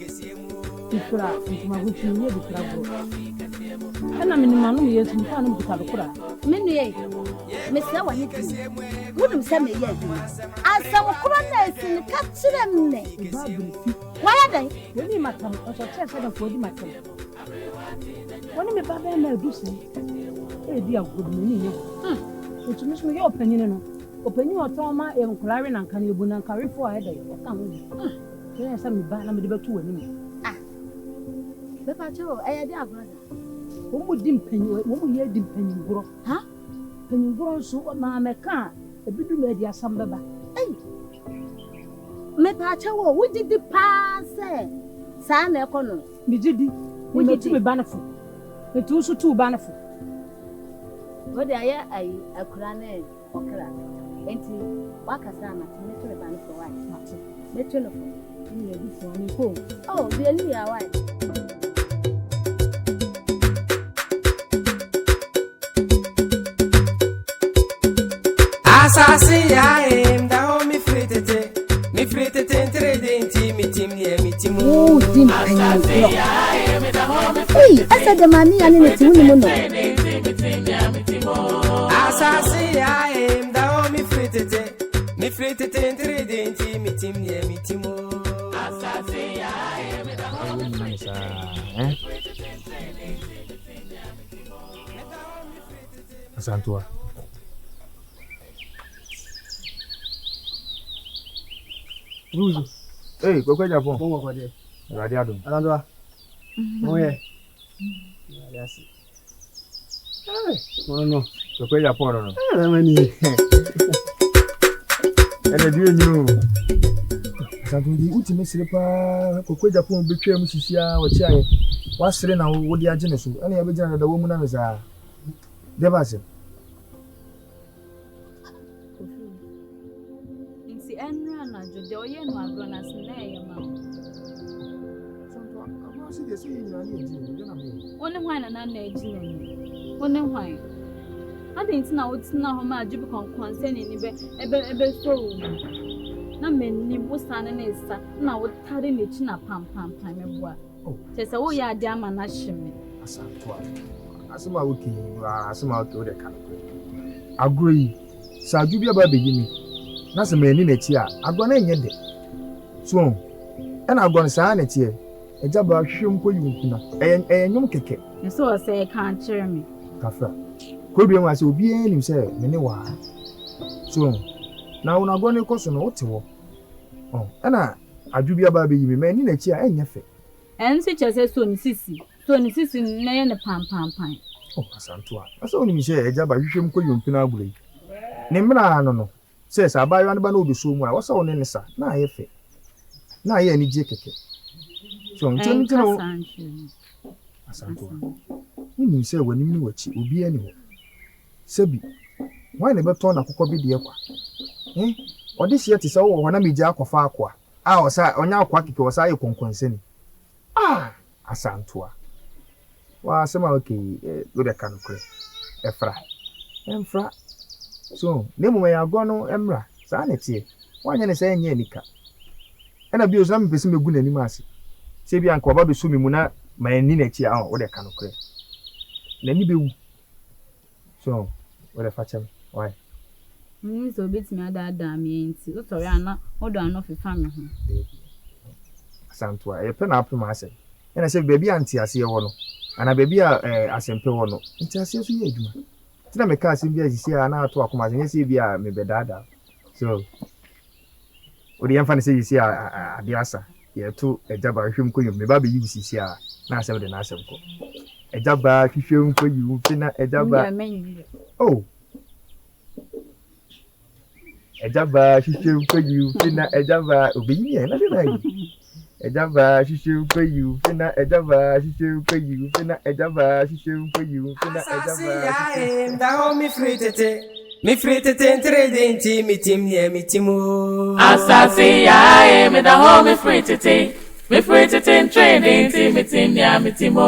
Ikura, ntuma gutu ni e bikura bro. Ana minima no yesu mfa no bikura kura. Menu ye. Me se wa ni tu. Wudum se me ye. Asa wo kura na esin ka kire me. Wa ya dai? Woni matam, o so tse da fodi matam. Woni me baba na edusi. E di agodu ni ye. Otu mi so ye opanyin no. Opanyin oton ma e nkulare na nkan ebu na nkare fo a eda ye. O kan wo. Ye sa me ba na me de betu wani mi. Be pa cho e di agro. Wo mu di mpanyin, wo mu ye di mpanyin goro. Ha? Mpanyin goro so ma me ka ebidu me di asam beba. Ei. Me pa cho wo didi pa se. Sa na ekono. Mi didi. Wo metu me banafo. Metu so tu banafo. Wo de aye ai akura na okra. Enti wakasa na metu me banafo wa. Metu no fo. Ni e di fo ni ko. Oh, be ali ya wa. Asaase Yaa da me fritete. Me fritete entre denti mi tim nie mi timo. Oh, dim Asaase Yaa me da me. Hey, asa de mami ya ne ti wuni mo no. Asaase Yaa da me fritete. Me fritete entre denti mi tim nie mi timo. Asaase Yaa me da me fritete. Asantua. Ruzu. Hey, kwa Japan. Bongo kwa je. Radio. Alandoa. Moye. Yasi. No. Kwa Japan no. Mani. Ene die nyino. Santundi uti mesire pa kwa Japan betwa mu sisia wo chi aye. Wasere na wo di agene so. Ene ya begina da wo mu na meza. Debase. o ye no agrona se na ye ma. Santo, I'm see the see you na me. Wone hwan na na eji na ni. Wone hwan. Adi na wotina ho ma ajibu konkon ni be ebe so na menni busane na isa na wotare ne chi na pam meboa. Chese wo ya ade ama na hyeme. Asanto. Asema woki, asema woki de kan. Agro yi, sa adu bia ba beyi mi. Na se menni na chi a, agro na enye de. So, na agro na sa na tie. Eja ba hwehwem ko yunkuna. Nyom keke. Nso o se kan kire mi. Kafra. Ko bi enwa se obi enim se me ne wa. So, na wona agro ne koso no wote wo. Ana adu bia ba beyi mi menni na chi a enye fe. Ensi chese so ni sisi na ye ne pam. Asanto. Asa oni mi se eja ba hwehwem ko yunkuna agro yi. Ne mra no se sa ba yo ne ba na obi so mu a wo sa woni ne sa na ye fe. Na ye ani je keke. So ntino Asanto. Ni se wani mi wachi obi ani wo. Sebi. Why ne beto na kokko bi de kwa. Odi hie te se wo ho na meji akofa akwa. O sa onya akwa keke wo sa ye konkonse ni. Asanto. Wa sema okay, go de kan kure. Emfra. So, ne mu ya go no emra. Sa na tie. Wanya ne se enye nika. Ena bi o sa me pese megu nani ma ase. Se bi anka oba be so mi mu na ma ani na chi a wo de kan kure. Nani be wu. So, wo de fa chem. Why? So bit me ada mi enti. O tori ana, o do ano fifa me ho. Asanto a pe na apem ase. Ena se baby anti ase ye wo no. Ana baby a asempe wo no. Nti ase so ye adwuma. Tina me ka ase bi asisi a na ato akoma ase se bi a me bedada. So, odi yamfa ne se yisi a adiasa. Ye to ejaba hwem ko yum me ba be yi sisi a na asem de na asem ko. Ejaba hwem ko yum fina ejaba. Oh. Ejaba hwem ko yum fina ejaba obeyi na de na yi. Ejaba hwem ko yum fina ejaba hwem ko yum fina ejaba hwem ko yum fina ejaba. Da ho mi fritete. Mi fritete entredenti mi timu. Asaase Yaa me da ho mi fritete. Mi fritete entredenti mi timu.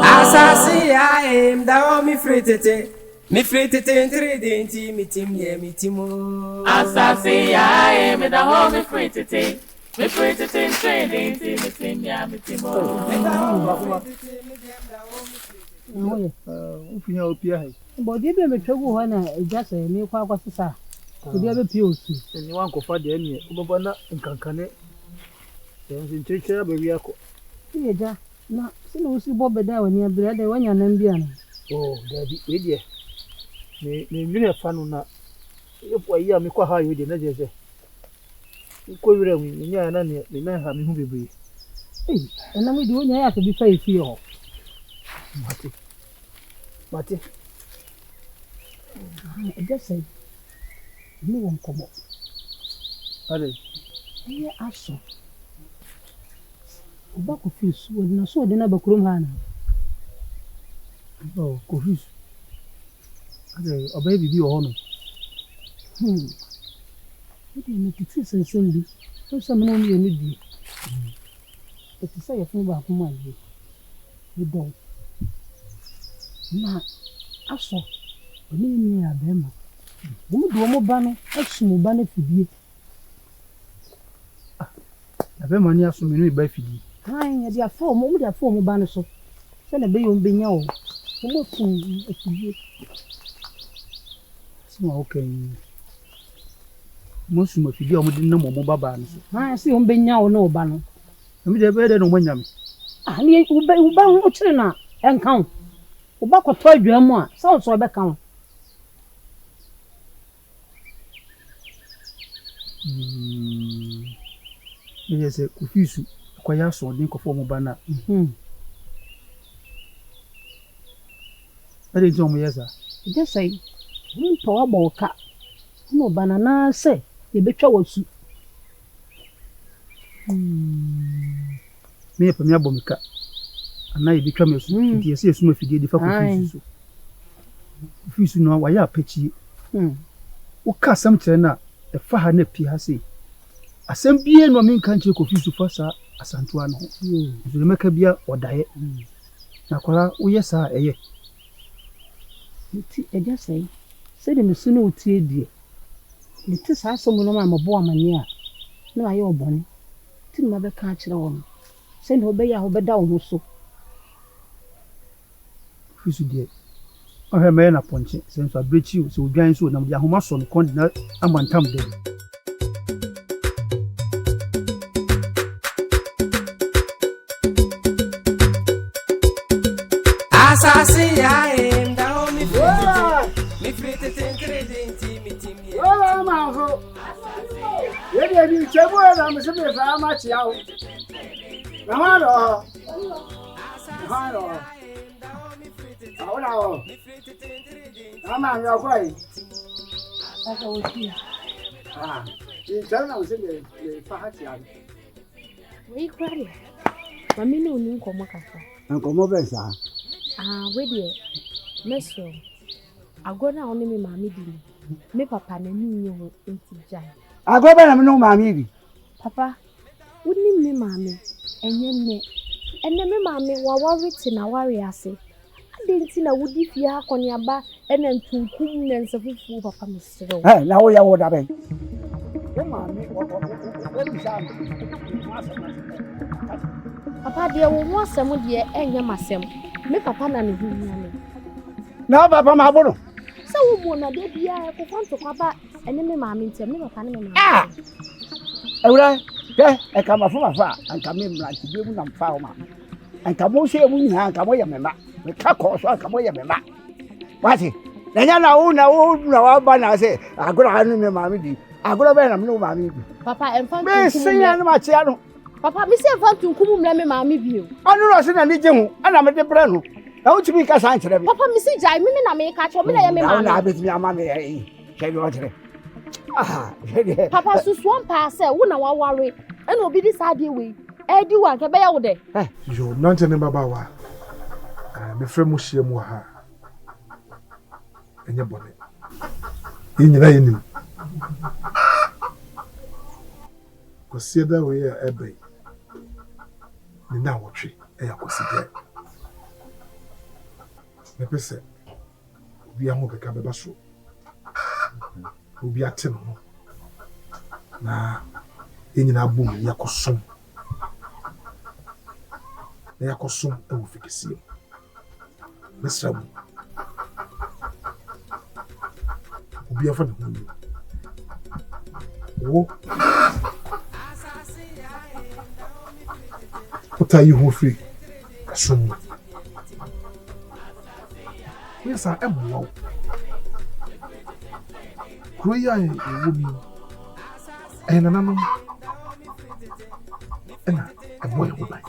Asaase Yaa da ho mi fritete. Mi fritete entredenti mi timu. Asaase Yaa me da ho mi fritete. Mi fritete entredenti mi timu. Ufinya opia hai. But they be metwagu ho na eja se me kwa kwasesa. They be pio osu. Ni wan kofa de ene, ubaba na nkankane. Yenzi ncheche ba wi akọ. Eja na se na osi bo beda wani abira de wanya na mbia na. Oh, dabi we de. Me nwene fa no na efo yi a me kwa ha yo de na je se. Ko wira wi me nya na ne me na ha me hu bebe. Na me di wonya ya ke bi fa ifi ho. Mate. I just say, no one come up. Are you aso? Oba confuse wo na so de na bakrom ha na. Oh, confuse. Are oba bibi o ho no. What do you make it sense bi? So some no me ni bi. It say you fun ba kuma yi. You don't. Na aso oni ni abema mo do mo ba no asu mo ba na fidie abema ni asu me no ba fidie ai ya dia fo mo dia fo mo ba no so se na be yo mbenya o mo fun fidie sima okay mo su mo fidie o mo din na mo baba no so ai se o mbenya o no ba no mi de be de no mo nyame ni u ba ho kire na enkan Oba kwato adwa mu a sa so be kan. Ye se kufisu kwa ya so din ko fo mo bana. Ade nti o mo yesa. Je say, mun to abo ka. No bana na se ye betwa wasu. Me pe me abomika. Ana ibi twa mesu nti ese esu mafidie di fa kofisu kofisu no wa ya apachi wo ka sam kire na e fa ha na pi ha sei asɛm bie no me nka nkyɛ kofi so fa saa asantoa no ho nso ne mɛka bia ɔdaeɛ na kwara woyɛ saa ɛyɛ nti ɛgya sɛe sɛde me so no otie die nti saa asɛm no ma mabɔ amane a na ayɛ ɔbɔne nti ne mabɛka akyerɛ wɔ no sɛde wobɛyɛ a wobɛda wo ho so fisu deɛ ɔhwɛ mɛyɛ na pɔnkye sɛ nso abirekyi o sɛ odwan so nam de ahoma sɔ no kɔn na amantam dɛ Asaase Yaa da me free to intimate. Oh, Manfo. Yedi ebi chebo na me se me fa ma chia o. Na ma do. Ha do. Ahora o. Ama mi akwai. aka wofi Ah, ni tell me se me fa ha chia. Wei kware. Mami no ni nkomo kaka. Nkomo be sa. We dey meso. Agona oni me mami di. Me papa na ni nyi ho enti jai. Agobe na me no mami bi. Papa, woni me mami enye ne. Enne me mami wa worry na worry ase. Ade nti na wodi fie akoni aba ena ntunkum na nsafufu papa mesere. Na wo ya wo da ben. Wo mami wo bi sa Papa de wo ho asem de enye masem. Me papa na ne hu nyame. Na papa ma boro. Sa wo mo na de bia ko kwanto kwaba ene me mami ntem me papa ne me mami. Ewura ke e ka mafu mafa anka me mra ti bi mu na mfa o ma. Anka mo hye mu nyina anka mo ye mema. Me ka ko so anka mo ye mema. Wati. Na nya na wa ba na se agora anu me mami di. Agora be na me no mami bi. Papa enfant. Me sin ya no ma chia no. Papa mi se enfant nkumu mra me mami bi o. Anu no se na ni je hu ana me de bre no. Na utumi ka san kire bi. Papa mi se jai mi na me ka cho me na ye me mami. Na abetimi ama me yi. Shebi o kire. Papa susuon pa se wo na wa ware e na obi di sa de we e di wa ke be ya wo de yo nante ne baba wa me frɛ mu hye mu ha enye bone yinyina yenim ko sieda we ya ebe ni na wotwe e ya koside me pese obi aho keka beba so obi ate no na yenyina bom yakosom na yakosom e wo fikisi mesra mu obi afa ne ho wo ota yi ho free asom yesa emwo Kuya e wobi ena nanom ena boy wobai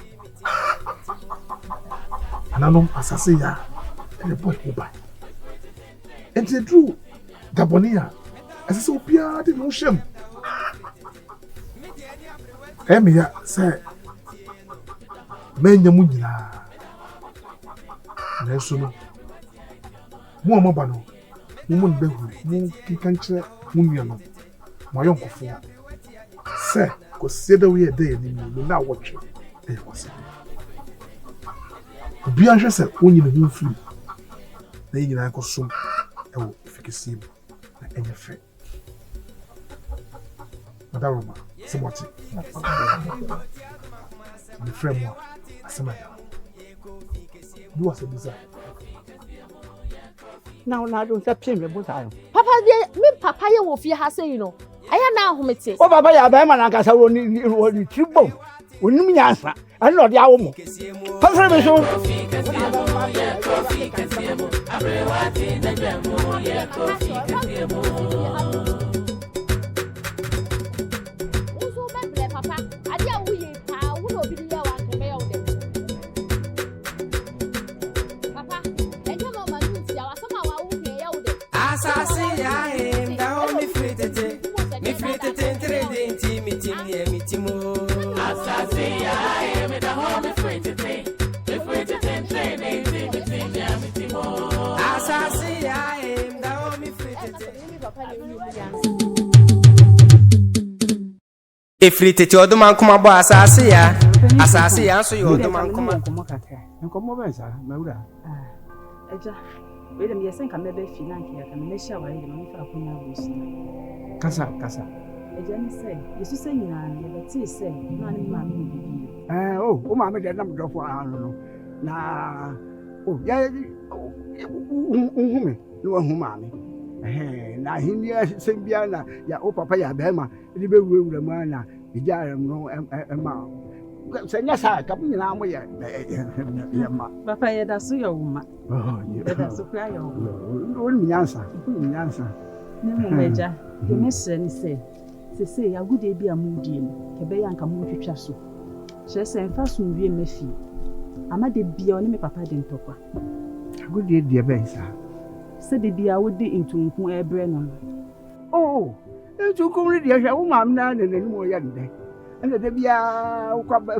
nanom Asaase Yaa ena boy wobai enti dru Gabonia asese opia de no hwem emia se menya mu nyina na so no mo amaba no mo nbehu mo kikanche mo nuano mo ayonkofo se ko sieda we dey ni mu na wotwe e wose obi ahwe se onyi ne ho firi na nyina ko som e wo fikisi na enye fe madaroma se moti ni frame mo asemaya du wase bisa na do se pie me buta papa de me papa ye wo fie ha se yi no aya na ahomete o baba ya ba ma na nkasa wo ni tribo onim nyansa ani no de awo mo pasa me so papa ade a wo ye pa wo no bi di ya wa ke be ya wo de papa enye mama nu ti ya wa sama wa wo ke ya wo de Asaase Yaa da me free to intimate Asaase Yaa me da me free to Asaase Yaa da me free to Efrite ti oduman kuma bo Asaase Yaa. Asaase Yaa so yo oduman kuma. Nkomo ba sa mawura. Eja, we dem yesen ka mebe fi na nke ya ka me hia ware dem fa akonya abusi. Kasa. Eja ni say, yesu say nyina ye beti say, na ni ma me bibi. O ma me de na mdofo anu no. Na ya unhume, no huma me. Na hinia sembia na ya o papa ya bema, di be wura mu na bijare no ma. Senya sa ka nyina mo ya ma. Papa ya da so ya wuma. Ya da so kra ya wuma. Won nyansa. Ne mo meja, ke mesre ni say. Se ya gude bi amudi no, ke be yanka mo twetwa so. Che se mfa so nwie mafi. Amade bia oni me papa de ntokwa. Gude die be sa. Se de bia wodi ntunku ebre no. Ntunku ri die hwa wo mam na ne mo ya nde. Ene de bia wo kwa ba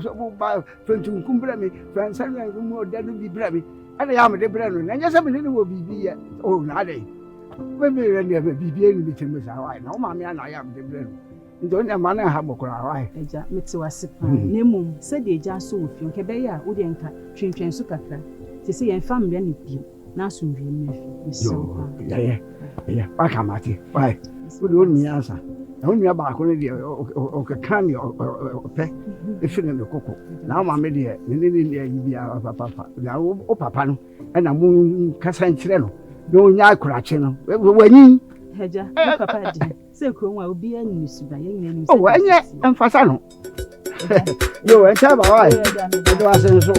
ntunku bre me, fansa na mo de no bi bre me. Ene ya me de bre no, na nya se me ne wo bibi ya. Na de. We me re ne bibi ni bi timi sa wa na wo mam ya na ya me de bre no. Ndo ne ma na ha bokora wa. Eja meti wase pa. Nemu se de eja so ofio ke be ya wo de nka twentwen so kakra. Ti se yen fa mre ne bi. Na so nwie me fi. Ya. Wa kamati. Wa. Wo de oni ansa. Na oni ba ko ne de o ka kan ni o pe. E fi ne kokko. Na ma me de ni ya bia papa. Na o papa no. E na mu kasa nkyere no. No nya akurache no. Wanyi. Eja, papa di. Se kronwa obi anu suba ye nyina ni. Enye emfasa no. Yo, encha ba wa. Do asen so.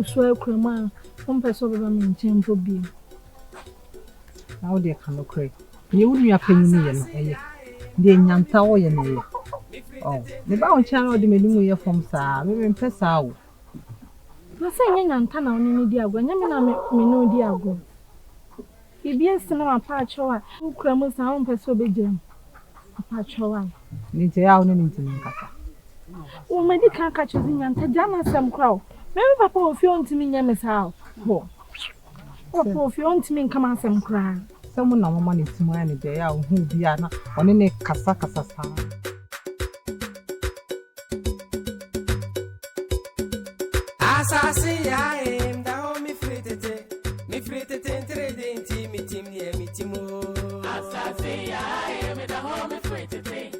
So krema, person be me tempo bi. Na o de kan no kre. Ye wunu ya panyi ni ye no eye. De nyanta wo ye no ye. Ne ba on chan o de medum ye fom sa, me pesa wo. Na se nyanta na oni ni di agwa, nya me na me no di agwa. Bibi ensina ma pa achowa, krema sa on person be jam. Pa achowa. Ni je ya o ni ntimi kaka. O medical catch nyanta jana sam kraw. Maybe papa of you want to me nyamesa ho. Papa of you want to me come and some cry. Someone na mama ni timwa ni je ya hu bia na oni ne kasa sa. Asaase Yaa da ho mi fritete trade inti mi timo. Asaase Yaa da ho mi fritete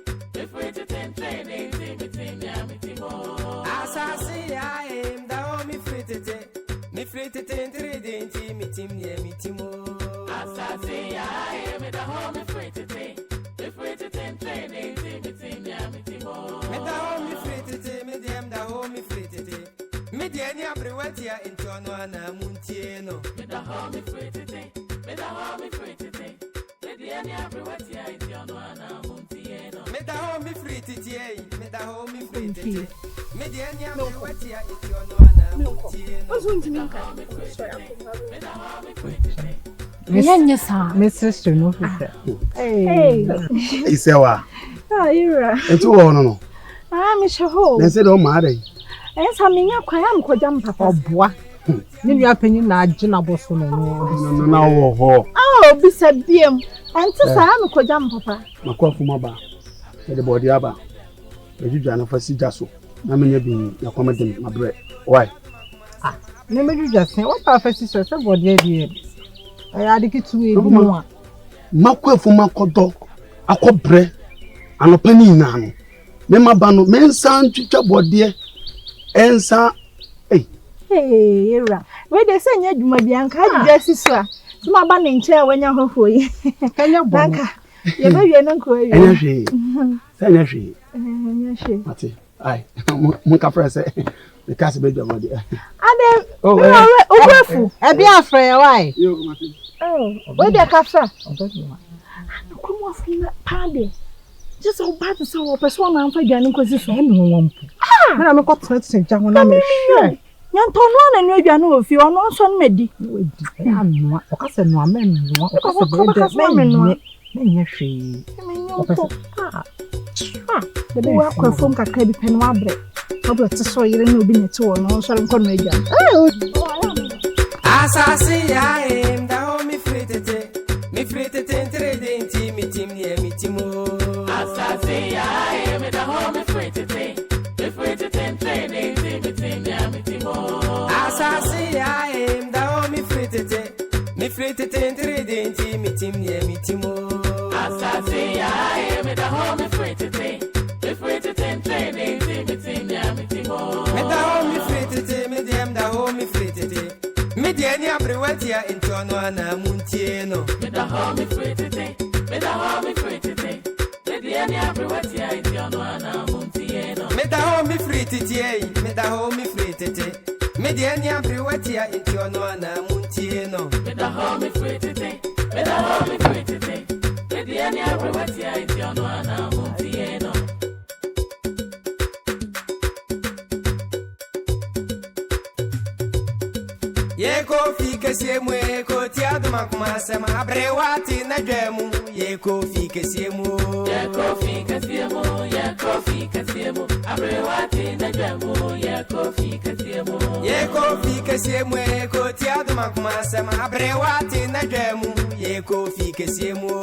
trade inti mi timo. Asaase Yaa da ho mi fritete trade inti mi timo. Asaase Yaa da ho mi fritete trade inti mi timo. Me da ho mi fritete me dem da ho mi fritete. Me de ani abrewatia intono ana muntie no. Me da ho mi fritete. Me de ani abrewatia intono ana muntie no. Me da ho mi fritete. Me de ani abrewatia intono ana muntie no. Ozunti me ka. Yes, sir. Miss Sister, no sister. Hey. Isewa. Ira. Etu wo no. Me sheho. Na se do ma dey. Esa me nya kwa am kojam papa. Oboa. Ni nua panyin na agina boso no. Na wo ho. Bisa biem. Ante sa am kojam papa. Makwa fuma ba. De body aba. Ejujwa na fasi jaso. Na menya bi na kwama dem mabre. Why? Ne mejujwa sen. What pa fasi so se body e bi. Aya de kitu e bi mo a. Makwa fuma kodo. Akobre. Anopani na no. Me maba no mensa ntwitwa body ensa Ira. We dey say nya dwuma bia nka adwuma siso a. Tuma ba ne nche wanya hofo yi. Kanya bon. Ye be wie na nko awie. Enya hwe. Say enya hwe. Enya hwe. Ati. Ai. Mun ka frɛ sɛ. The cast be dwuma de. Ade. Owefu. E bia frɛ why? Yo, mati. We dey ka fra. Kuma funa pade. Just so bad so wo person na amfa dwane nkosi so no wompu. Na me kwatena tsenja ho na me hwe. Nyanto no na nwa dwane ofi ono nso no medi. Wedi. Ya noa. Okase noa me noa. Okase be me nya hwe. De wa kwa fom kakra bi pen wa bre. Obo te so yire na obi neti wo no so nko no adwane. Asaase Yaa, da ho me free tete trading team me team near me timo. Asaase Yaa, me da ho me free tete trading team me team near me timo. Asaase Yaa, da ho me free tete trading team me team near me timo. Asaase Yaa, me da ho me free tete trading team me team near me timo. Me da ho me free tete, me dem da ho me free tete. Me dia ni abrewatia into ana muntieno. Me da ho me free tete. Me dia ni abrewatia into ana muntieno. Me da ho me free tete, me da ho me free tete. Me dia ni abrewatia into ana muntieno. Me da ho me free tete. Me dia ni abrewatia into ana muntieno. Ye kofi kese mu ye ko ti aduma kuma sema abrewati na dwemu ye kofi kese mu abrewati na dwemu ye kofi kese mu ye kofi kese mu ye ko ti aduma kuma sema abrewati na dwemu ye kofi kese mu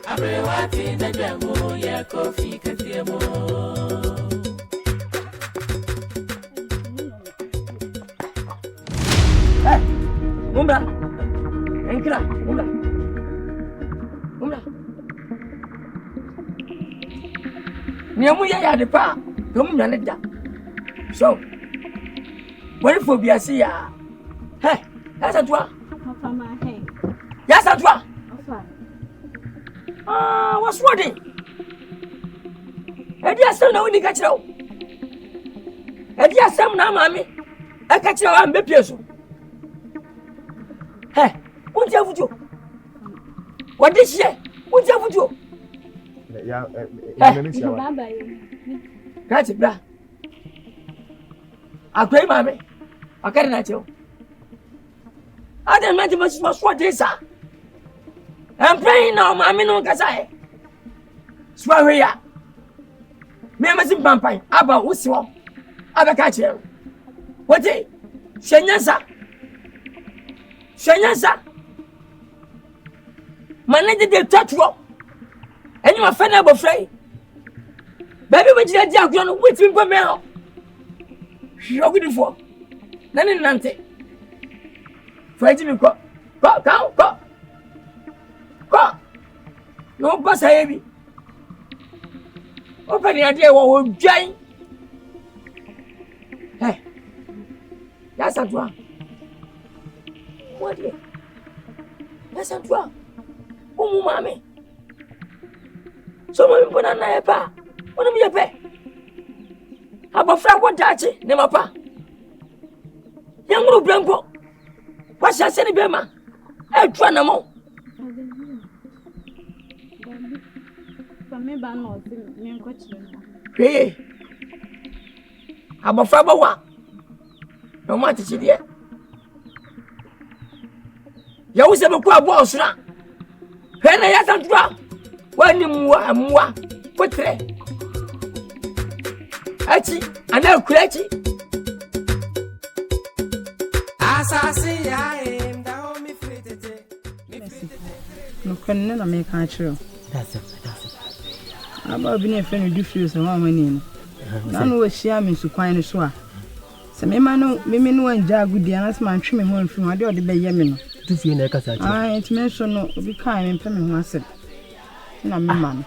abrewati na dwemu ye kofi kese mu. Umbra. Enkra, umbra. Niamu ya de pa, dum nyane da. So, what if phobia see ya? Hey, that's a twa. Papa ma hey. Yes, a twa. Papa. What's what it? Edia sem na woni ka kire o. Edia sem na mami. E ka kire wa mbepie so. Hey, what's your future? What is she? What's your future? Ya, Baba. Catch it, bra. I pray, mammy. I can't let you. I didn't mean to much what this, sir. I'm praying now, mammy, no, because I swear here. Members in Vampire, about who's wrong. I'll catch you. What is Shenyansa? Shenyansa. Manage the touch rock. And you are fed up of Frey. Baby, when you are young, wait till you go. You're good for Nanny Nante. Fighting me, go. No, boss, heavy. Open the idea what will join. Hey, that's a drop. What dear? That's a drop. Oh, mammy. So when we put on a pa, what do you pay? About Frank, what dachi, never pa. Young little blanco. What's your senny bema? I try no more. Hey, about Frabba one. No matter, she dear. You always have a quite boss, right? When I have to drop. When you moi, potre. Achi, ana kuachi. Asaase Yaa, da ho me free tete. No kwanne na me ka kire. That's it. Aba bi na fe no du feel so wa mani. Na no hia me su kwan ne so a. Se me ma no me no anja agudi ana se ma ntwe me ho amfi ho ade ode be ye me no. Du feel na ka sa chi. Ah, it me so no obi kan me pɛ me ho asem. Na me ma no.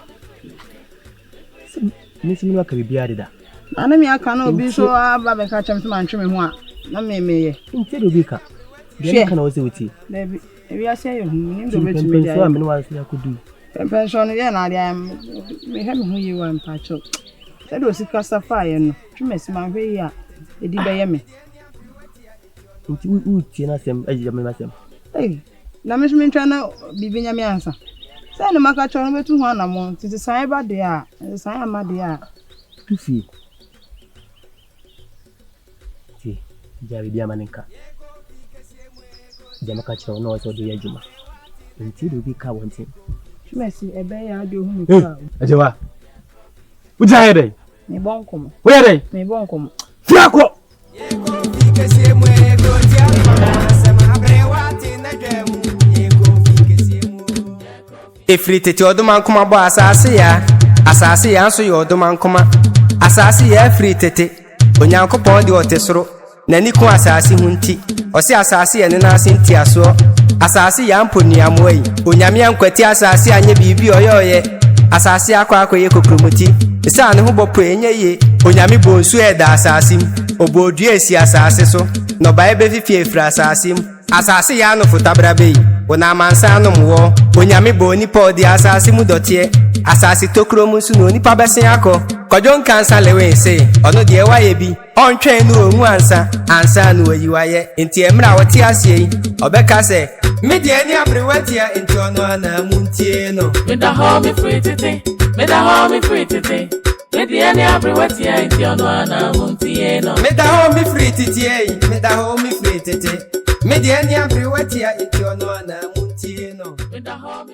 Nisi mi waka bibia deda. Ana mi aka na obi so aba be ka chem se ma ntwe me ho a. Na me ye. Nti do bi ka. Dia ka na wo se wuti. David, ebi ase ye hu ni do beti me dia. So me no wa se akudu. Pension ye na dia me he me hu yi wa mpa cho. Se do sika safa ye no. Twemesi ma hwe yi a edi be ye me. Nti u tie na sem aji me na sem. Eh, na me ntwa na bibi nya me ansa. Say no maka cho no betu ho anamo. Titi san ba de a, san ama de a. Tu fi. Ti, jari dia maninka. Dia maka cho no so de adwuma. Nti do bi ka wonti. Twemesi ebe ya de hu mi ka. Ajewa. Uja here. Me bonkom. Where? Me bonkom. Fiako. Efiri tete oduman kuma bo Asaase Yaa. Asaase Yaa nso ye oduman kuma. Asaase Yaa efiri tete. Onyankopon de otesoro. Nani ku Asaase hunti. Osi Asaase Yaa ne na asinti aso. Asaase Yaa mponi amoi. Onyame ankwati Asaase anye bibi oyoye. Asaase akwa ye kokromuti. Isa ne ho bopo enye ye. Onyame bonsu eda Asaase m. Obodua esi Asaase so. No ba ebe fifi efiri Asaase m. Asaase Yaa no fotabra bei. Ona mansa no mwo. Onyame bo nipa di Asaase mu dotie. Asaase tokro mu nsu no nipa besen akọ. Kwadwo Nkansah lewe se. Ono de waye bi. Ontwen no onwu ansa no ayiwaye. Enti emra wote ase yi. Obeka se. Me de ani abrewatia enti ono ana muntie no. Me da home free tete. Me da home free tete. Me de ani abrewatia enti ono ana muntie no. Me da home free tete. Me da home free tete. Me de ani abrewatia enti ono ana muntie no. Me da home